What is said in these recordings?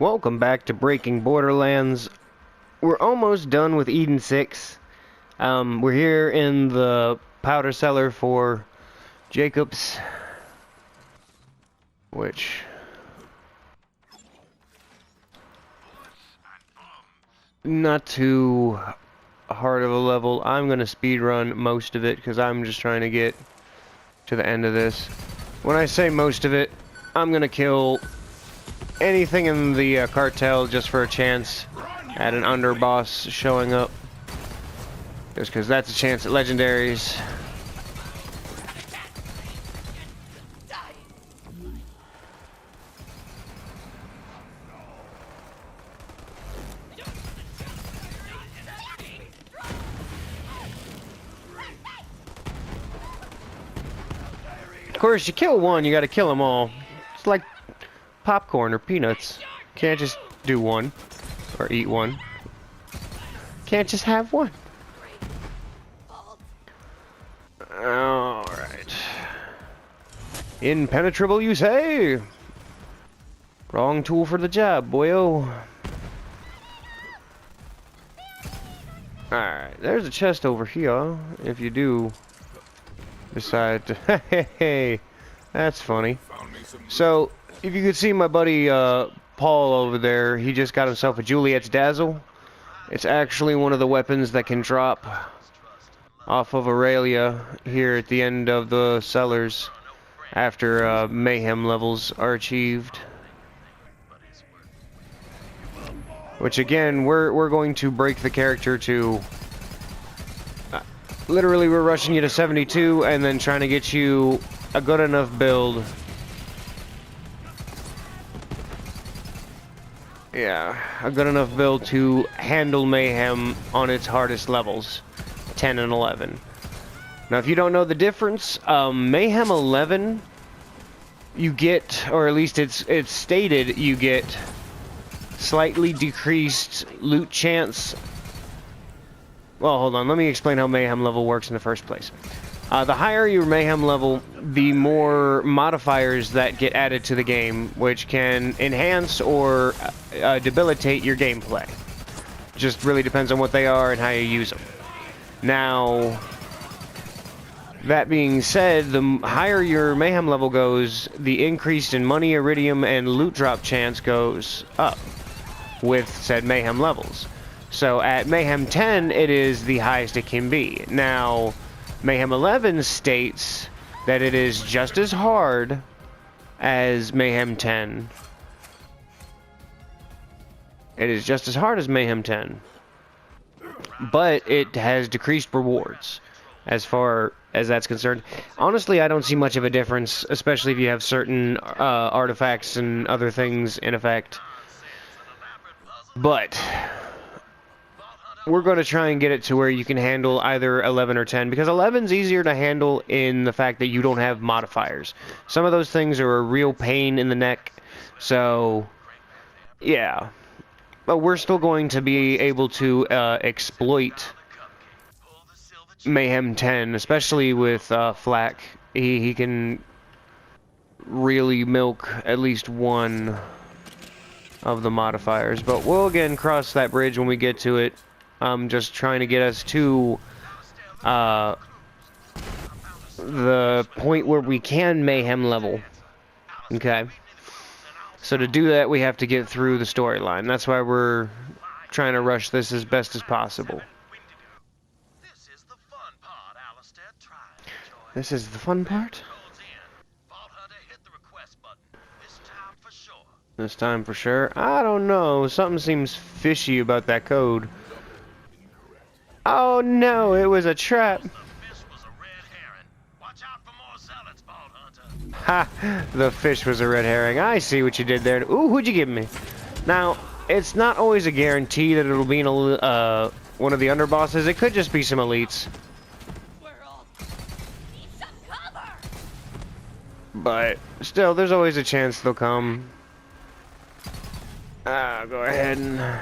Welcome back to Breaking Borderlands. We're almost done with Eden 6. We're here in the powder cellar for Jacobs, which... not too hard of a level. I'm going to speedrun most of it because I'm just trying to get to the end of this. When I say most of it, I'm going to kill anything in the cartel just for a chance at an underboss showing up. Just because that's a chance at legendaries. Of course, you kill one, you gotta kill them all. It's like popcorn or peanuts. Can't just do one or eat one. Can't just have one. Alright. Impenetrable, you say? Wrong tool for the job, boyo. Alright, there's a chest over here, if you do decide to... Hey, that's funny. So, if you could see my buddy Paul over there, he just got himself a Juliet's Dazzle. It's actually one of the weapons that can drop off of Aurelia here at the end of the cellars after mayhem levels are achieved. Which again, we're going to break the character to... literally, we're rushing you to 72 and then trying to get you a good enough build. Yeah, a good enough build to handle mayhem on its hardest levels, 10 and 11. Now, if you don't know the difference, mayhem 11, you get, or at least it's stated, you get slightly decreased loot chance. Well, hold on, let me explain how mayhem level works in the first place. The higher your mayhem level, the more modifiers that get added to the game, which can enhance or debilitate your gameplay. Just really depends on what they are and how you use them. Now, that being said, the higher your mayhem level goes, the increase in money, iridium, and loot drop chance goes up with said mayhem levels. So at mayhem 10, it is the highest it can be. Now, mayhem 11 states that it is just as hard as mayhem 10. It is just as hard as mayhem 10. But it has decreased rewards as far as that's concerned. Honestly, I don't see much of a difference, especially if you have certain artifacts and other things in effect. But we're going to try and get it to where you can handle either 11 or 10, because 11's easier to handle in the fact that you don't have modifiers. Some of those things are a real pain in the neck, so yeah. But we're still going to be able to exploit mayhem 10, especially with Flak. He can really milk at least one of the modifiers, but we'll again cross that bridge when we get to it. I'm just trying to get us to the point where we can mayhem level. Okay. So to do that, we have to get through the storyline. That's why we're trying to rush this as best as possible. This is the fun part? This time for sure. I don't know. Something seems fishy about that code. Oh no, it was a trap. Ha! The fish was a red herring. I see what you did there. Ooh, who'd you give me? Now, it's not always a guarantee that it'll be in a, one of the underbosses. It could just be some elites. But still, there's always a chance they'll come. Go ahead and...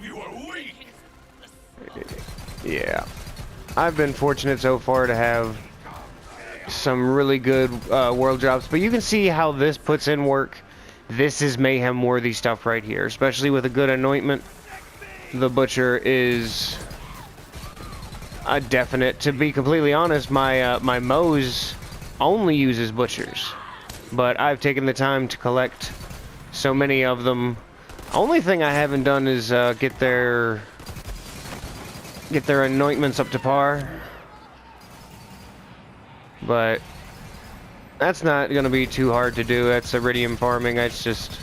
of you are weak. Yeah. I've been fortunate so far to have some really good world drops, but you can see how this puts in work. This is mayhem worthy stuff right here, especially with a good anointment. The butcher is a definite. To be completely honest, my Moe's only uses butchers, but I've taken the time to collect so many of them. Only thing I haven't done is get their anointments up to par, but that's not gonna be too hard to do. That's iridium farming. It's just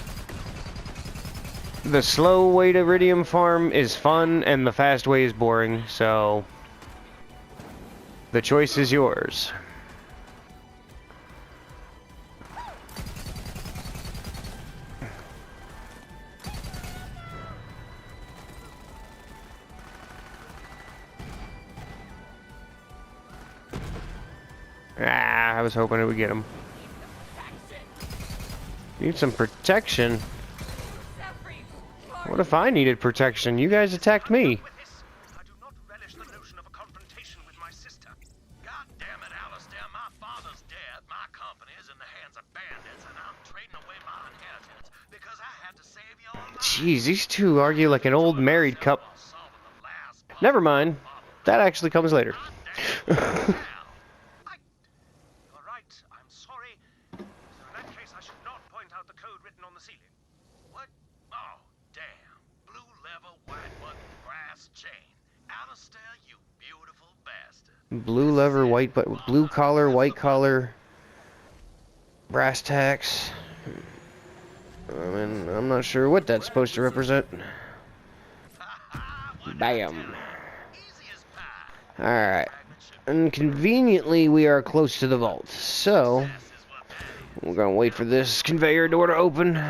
the slow way to iridium farm is fun, and the fast way is boring. So the choice is yours. I was hoping it would get him. Need some protection. What if I needed protection? You guys attacked me. I do not relish the notion of a confrontation with my sister. God damn it, Alistair, my father's dead, my company is in the hands of bandits, and I'm trading away my inheritance because I had to save your life. Jeez, these two argue like an old married couple. Never mind. That actually comes later. Blue lever, white but blue collar, white collar, brass tacks. I mean, I'm not sure what that's supposed to represent. Bam. Alright. And conveniently, we are close to the vault. So, we're going to wait for this conveyor door to open.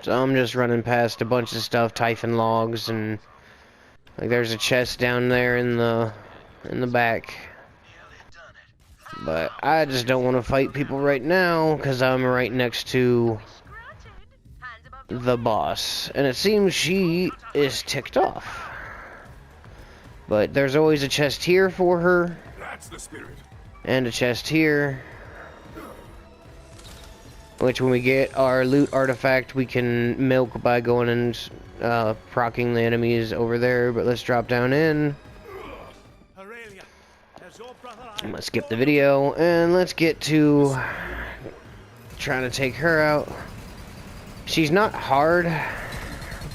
So I'm just running past a bunch of stuff, typhon logs, and like there's a chest down there in the back. But I just don't want to fight people right now because I'm right next to the boss, and it seems she is ticked off. But there's always a chest here for her, and a chest here. Which, when we get our loot artifact, we can milk by going and proccing the enemies over there. But let's drop down in. I'm gonna skip the video and let's get to trying to take her out. She's not hard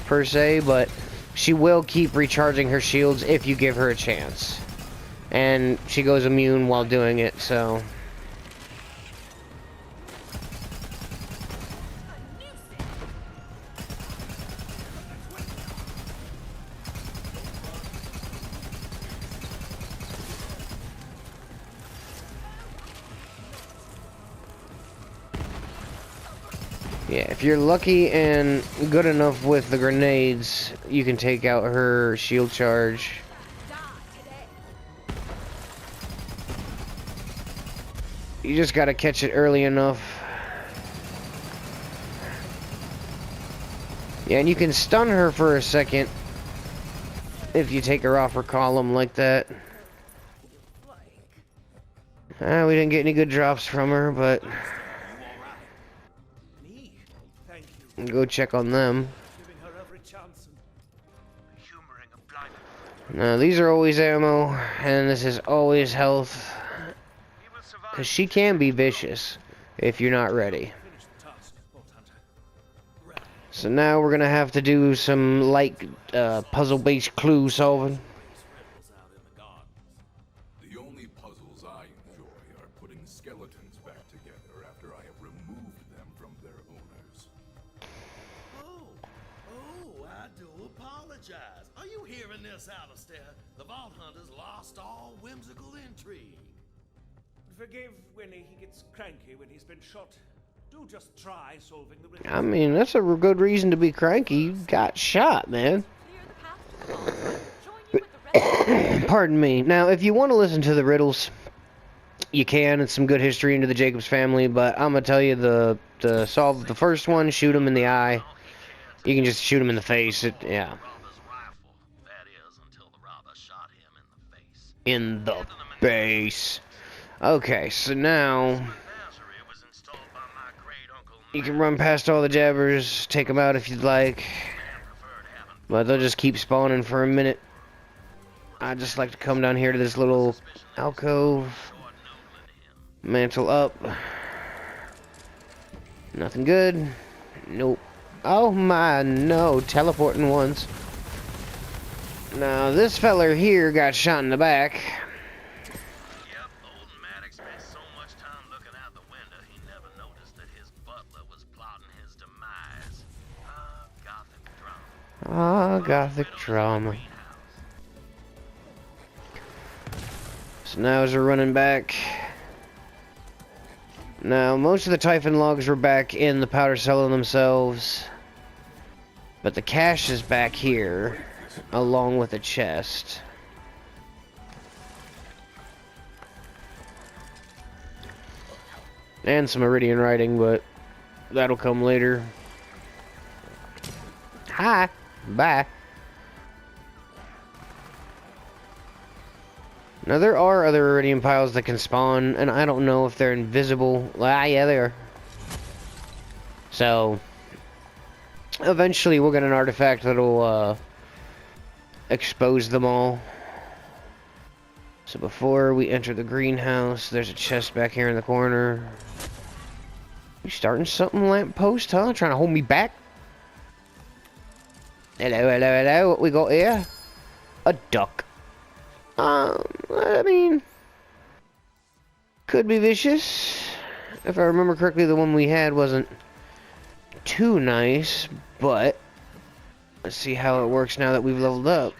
per se, but she will keep recharging her shields if you give her a chance. And she goes immune while doing it, so. Yeah, if you're lucky and good enough with the grenades, you can take out her shield charge. You just gotta catch it early enough. Yeah, and you can stun her for a second if you take her off her column like that. We didn't get any good drops from her, but go check on them. Now, these are always ammo, and this is always health. Because she can be vicious if you're not ready. So now we're going to have to do some light puzzle-based clue solving. The only puzzles I enjoy are putting skeletons back together after I have removed them from their owners. Oh, I do apologize. Are you hearing this, Alistair? The Vault Hunters lost all whimsical intrigue. Forgive when he gets cranky when he's been shot Do just try solving the riddle. I mean, that's a good reason to be cranky. You got shot, man. Pardon me. Now, if you want to listen to the riddles, you can. It's some good history into the Jacobs family, but I'm gonna tell you to solve the first one, shoot him in the eye. You can just shoot him in the face. Yeah. Robber's rifle. That is, until the robber shot him in the face. In the face. Okay, so now Menagerie was installed by my great uncle. you can run past all the jabbers, take them out if you'd like, Preferred having but they'll just keep spawning for a minute. I just like to come down here to this little alcove, short noodling him. mantle up. Nothing good. Nope. Oh my, no, teleporting ones. Now this feller here got shot in the back. Yep, old Maddox spent so much time looking out the window, he never noticed that his butler was plotting his demise. Gothic drama. Ah, gothic drama. So now as we're running back. Now, most of the Typhon logs were back in the powder cellar themselves. But the cache is back here, along with a chest. And some Iridian writing, but that'll come later. Hi. Bye. Now, there are other Iridium piles that can spawn, and I don't know if they're invisible. Ah, yeah, they are. So, eventually we'll get an artifact that'll, expose them all. So before we enter the greenhouse, there's a chest back here in the corner. You starting something, lamppost, huh? Trying to hold me back? Hello, hello, hello. What we got here? A duck. I mean, could be vicious. If I remember correctly, the one we had wasn't too nice, but let's see how it works now that we've leveled up.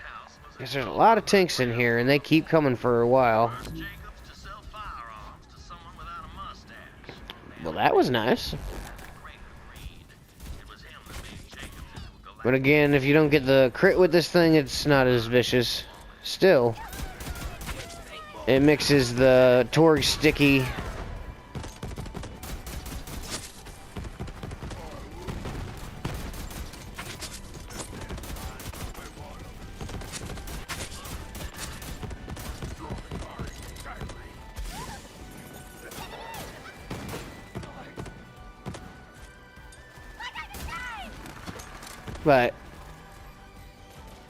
Because there's a lot of tinks in here, and they keep coming for a while. Jacobs to sell firearms to someone without a mustache. Well, that was nice. Great greed. It was him that made Jacobs into a galactic. But again, if you don't get the crit with this thing, it's not as vicious. Still, it mixes the Torg sticky. But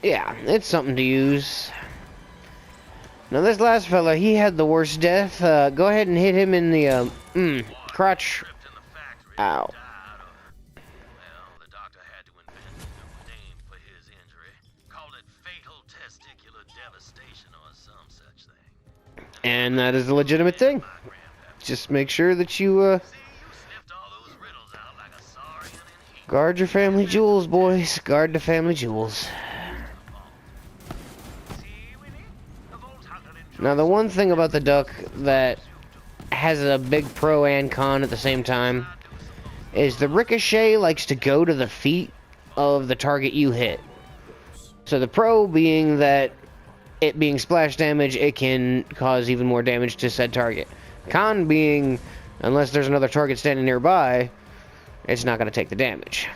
yeah, it's something to use. Now this last fella, he had the worst death. Go ahead and hit him in the crotch. Tripped in the factory. Ow. Died of, well, the doctor had to invent a new name for his injury. Called it fatal testicular devastation or some such thing. And that is a legitimate thing. My grandpappy. Just make sure that you See, you sniffed all those riddles out like a saurian in heat. guard your family jewels, boys. Guard the family jewels. Now the one thing about the duck that has a big pro and con at the same time is the ricochet likes to go to the feet of the target you hit. So the pro being that it being splash damage, it can cause even more damage to said target. Con being, unless there's another target standing nearby, it's not going to take the damage.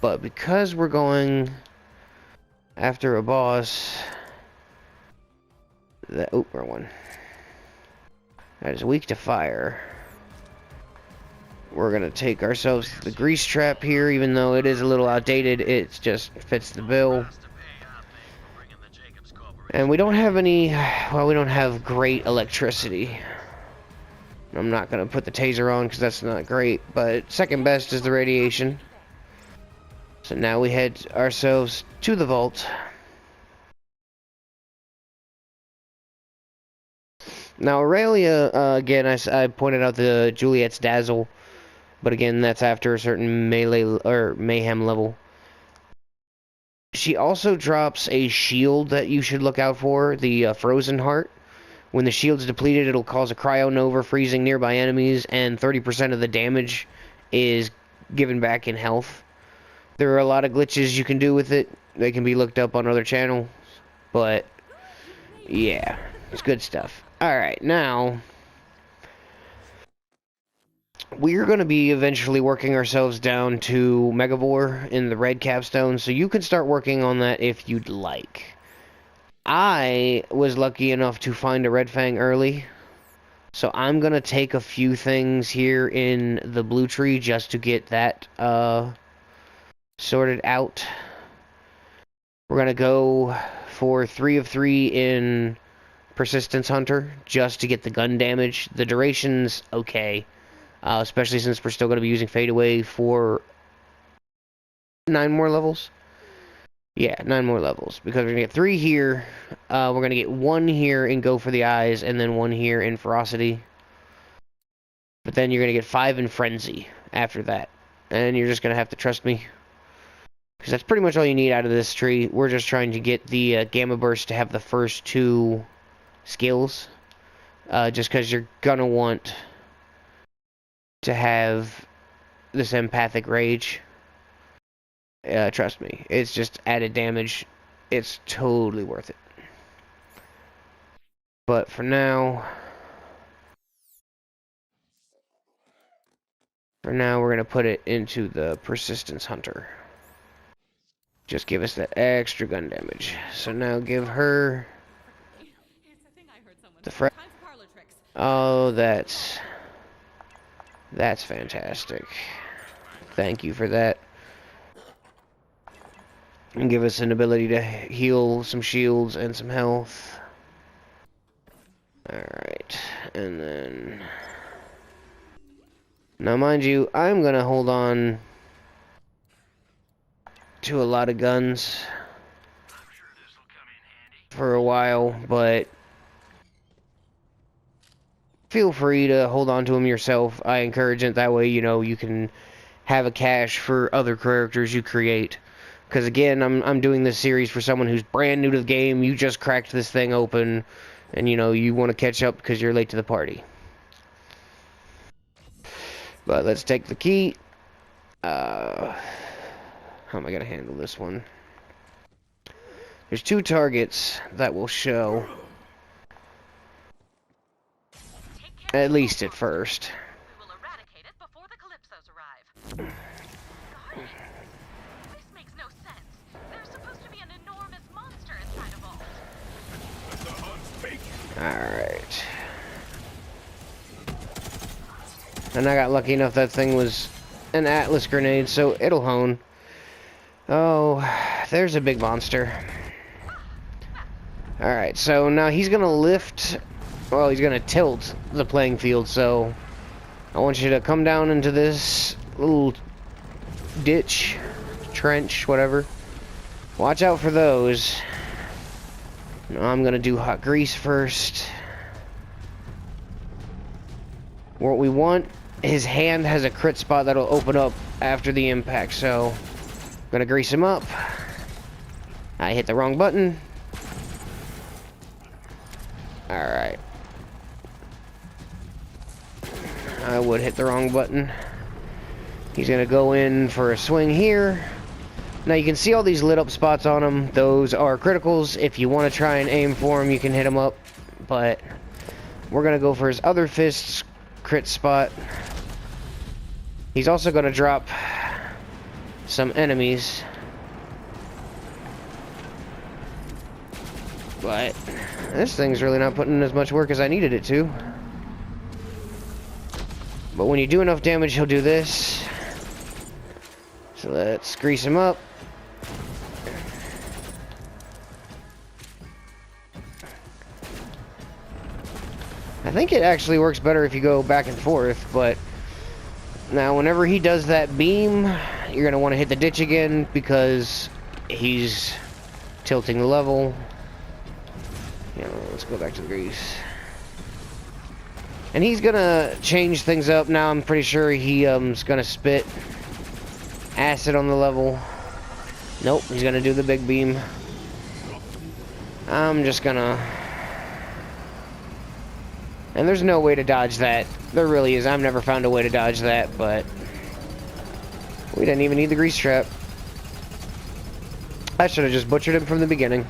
But because we're going after a boss that, oh, wrong one, that is weak to fire, we're going to take ourselves the grease trap here. Even though it is a little outdated, it just fits the bill. And we don't have any, well, we don't have great electricity. I'm not going to put the taser on because that's not great, but second best is the radiation. So now we head ourselves to the vault. Now Aurelia, again, I pointed out the Juliet's Dazzle, but again, that's after a certain melee or mayhem level. She also drops a shield that you should look out for, the Frozen Heart. When the shield's depleted, it'll cause a cryo nova, freezing nearby enemies, and 30% of the damage is giving back in health. There are a lot of glitches you can do with it. They can be looked up on other channels. But, yeah, it's good stuff. Alright, now, we're going to be eventually working ourselves down to Megavore in the red capstone, so you can start working on that if you'd like. I was lucky enough to find a red fang early, so I'm going to take a few things here in the blue tree just to get that sorted out. We're going to go for 3 of 3 in Persistence Hunter just to get the gun damage. The duration's okay, especially since we're still going to be using Fade Away for 9 more levels. Yeah, 9 more levels, because we're going to get 3 here, we're going to get 1 here in Go for the Eyes, and then 1 here in Ferocity. But then you're going to get 5 in Frenzy after that. And you're just going to have to trust me, because that's pretty much all you need out of this tree. We're just trying to get the Gamma Burst to have the first 2 skills, just because you're going to want to have this Empathic Rage. Trust me, it's just added damage. It's totally worth it. But for now, we're going to put it into the Persistence Hunter. Just give us that extra gun damage. So now give her the Oh, that's fantastic. Thank you for that. And give us an ability to heal some shields and some health. Alright, and then... Now, mind you, I'm gonna hold on to a lot of guns for a while, but feel free to hold on to them yourself. I encourage it. That way, you know, you can have a cache for other characters you create. Because again, I'm doing this series for someone who's brand new to the game. You just cracked this thing open, and you know you want to catch up because you're late to the party. But let's take the key. How am I gonna handle this one? There's 2 targets that will show, at least at first. We will eradicate it before the Calypsos arrive. This makes no sense. There's supposed to be an enormous monster inside a vault. Alright. And I got lucky enough that thing was an Atlas grenade, so it'll hone. Oh, there's a big monster. Alright, so now he's gonna lift... Well, he's gonna tilt the playing field, so... I want you to come down into this little ditch, trench, whatever. Watch out for those. Now I'm gonna do hot grease first. What we want, his hand has a crit spot that'll open up after the impact, so I'm gonna grease him up. I hit the wrong button. Alright. I would hit the wrong button. He's gonna go in for a swing here. Now you can see all these lit up spots on him. Those are criticals. If you want to try and aim for him, you can hit him up. But we're gonna go for his other fist's crit spot. He's also gonna drop some enemies. But this thing's really not putting in as much work as I needed it to. But when you do enough damage, he'll do this. So let's grease him up. I think it actually works better if you go back and forth, but now whenever he does that beam, you're going to want to hit the ditch again because he's tilting the level. Yeah, let's go back to the grease. And he's gonna change things up now. I'm pretty sure he's gonna spit acid on the level. Nope, he's gonna do the big beam. I'm just gonna... And there's no way to dodge that. There really is. I've never found a way to dodge that, but We didn't even need the grease trap. I should have just butchered him from the beginning.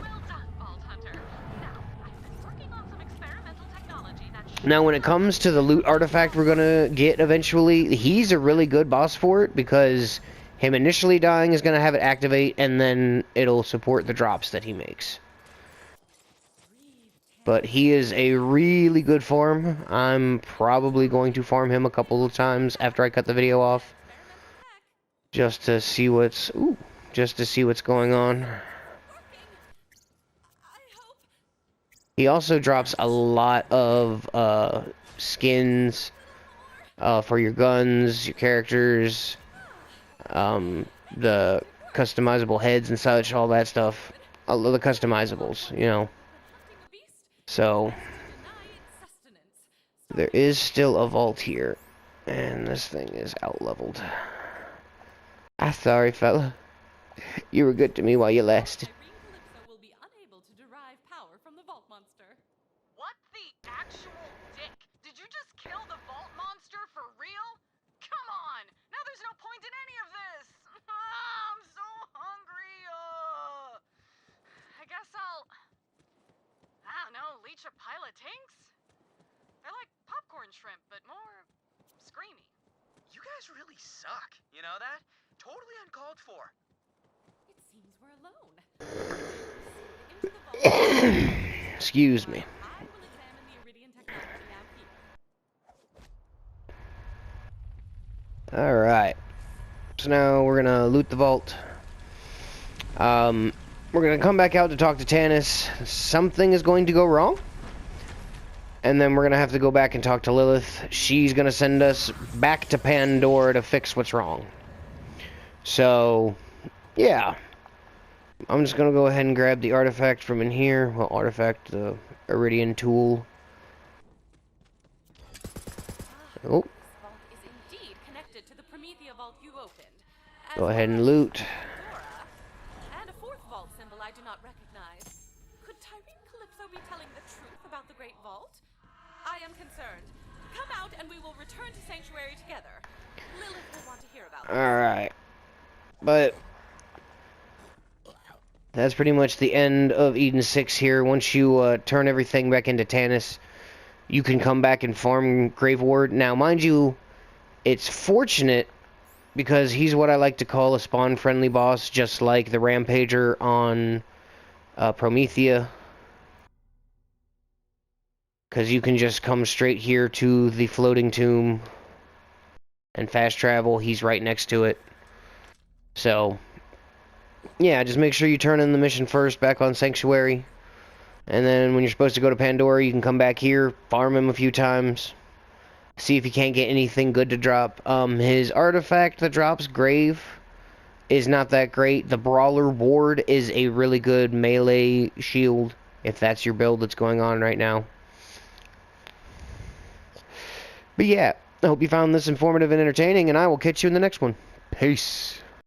Well done, Vault Hunter. Now, I've been working on some experimental technology that should... Now, when it comes to the loot artifact we're gonna get eventually, he's a really good boss for it because him initially dying is gonna have it activate, and then it'll support the drops that he makes. But he is a really good farm. I'm probably going to farm him a couple of times after I cut the video off, just to see what's going on. He also drops a lot of skins for your guns, your characters, the customizable heads and such, all that stuff. All of the customizables, you know. So, there is still a vault here, and this thing is out-leveled. I'm sorry, fella. You were good to me while you lasted. will be unable to derive power from the Vault Monster. What the actual dick? Did you just kill the Vault Monster for real? Come on! Now there's no point in any of this! I'm so hungry! I guess I don't know, leech a pile of tinks? They're like popcorn shrimp, but more screamy. You guys really suck. You know that? Totally uncalled for. It seems we're alone. Into the vault. Excuse me. I will examine the Iridian technology out here. Alright. So now we're gonna loot the vault. We're gonna come back out to talk to Tannis. Something is going to go wrong. And then we're gonna have to go back and talk to Lilith. She's gonna send us back to Pandora to fix what's wrong. So, yeah. I'm just gonna go ahead and grab the artifact from in here. Well, artifact, the Iridian tool. Oh. Vault is indeed connected to the Promethea vault you opened. Go ahead and loot. And a fourth vault symbol I do not recognize. Could Tyrene Calypso be telling the truth about the Great Vault? I am concerned. Come out and we will return to Sanctuary together. Lilith will want to hear about this. Alright. But that's pretty much the end of Eden 6 here. Once you turn everything back into Tannis, you can come back and farm Grave Ward. Now, mind you, it's fortunate because he's what I like to call a spawn-friendly boss, just like the Rampager on Promethea. Because you can just come straight here to the floating tomb and fast travel. He's right next to it. So, yeah, just make sure you turn in the mission first back on Sanctuary. And then when you're supposed to go to Pandora, you can come back here, farm him a few times. See if you can't get anything good to drop. His artifact that drops, Grave, is not that great. The Brawler Ward is a really good melee shield, if that's your build that's going on right now. But yeah, I hope you found this informative and entertaining, and I will catch you in the next one. Peace.